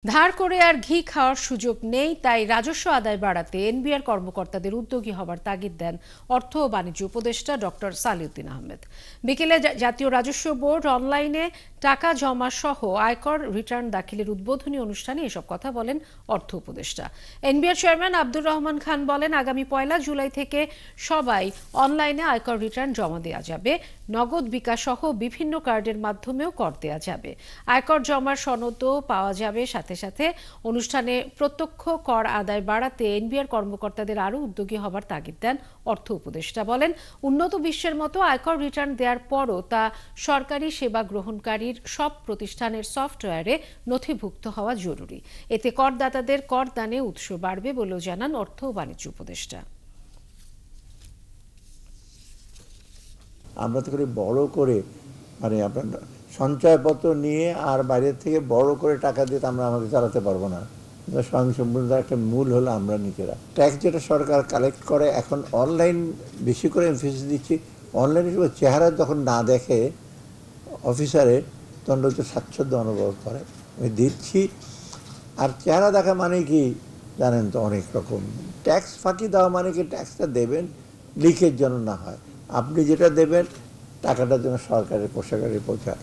ধার করে আর ঘি খাওয়ার সুযোগ নেই, তাই রাজস্ব আদায় বাড়াতে এনবিআর কর্মকর্তাদের উদ্যোগী হবার তাগিদ দেন অর্থ ও বাণিজ্য উপদেষ্টা ডক্টর সালিউদ্দিন আহমেদ। বিকেলে জাতীয় রাজস্ব বোর্ড অনলাইনে টাকা জমা সহ আয়কর রিটার্ন দাখিলের উদ্বোধনী অনুষ্ঠানে এসব কথা বলেন অর্থ উপদেষ্টা। এনবিআর চেয়ারম্যান আব্দুর রহমান খান বলেন, আগামী 1 জুলাই থেকে সবাই অনলাইনে আয়কর রিটার্ন জমা দেওয়া যাবে। নগদ বিকাশ সহ বিভিন্ন কার্ডের মাধ্যমেও কর দেওয়া যাবে। আয়কর জমার সনদও পাওয়া যাবে। সাথে সাথে অনুষ্ঠানে প্রত্যক্ষ কর আদায় বাড়াতে এনবিআর কর্মকর্তাদের আরও উদ্যোগী হবার তাগিদ দেন অর্থ উপদেষ্টা। বলেন, উন্নত বিশ্বের মতো আয়কর রিটার্ন দেওয়ার পরও তা সরকারি সেবা গ্রহণকারীর সব প্রতিষ্ঠানের সফটওয়্যারে নথিভুক্ত হওয়া জরুরি। এতে করদাতাদের করদানে উৎস বাড়বে বলেও জানান অর্থ ও বাণিজ্য উপদেষ্টা। আমরা তো করে বড় করে আপনার সঞ্চয়পত্র নিয়ে আর বাইরের থেকে বড় করে টাকা দিয়ে আমরা আমাদের চালাতে পারবো না। স্বয়ংসম্পূর্ণতার একটা মূল হলো আমরা নিজেরা। ট্যাক্স যেটা সরকার কালেক্ট করে, এখন অনলাইন বেশি করে এমফেসিস দিচ্ছি। অনলাইনে চেহারা যখন না দেখে অফিসারে, তখন হচ্ছে স্বাচ্ছন্দ্য অনুভব করে। আমি দিচ্ছি, আর চেহারা দেখা মানে কি জানেন তো, অনেক রকম। ট্যাক্স ফাঁকি দেওয়া মানে কি, ট্যাক্সটা দেবেন লিখের জন্য না হয়, আপনি যেটা দেবেন টাকাটা যেন সরকারের কোষাগারে পৌঁছায়।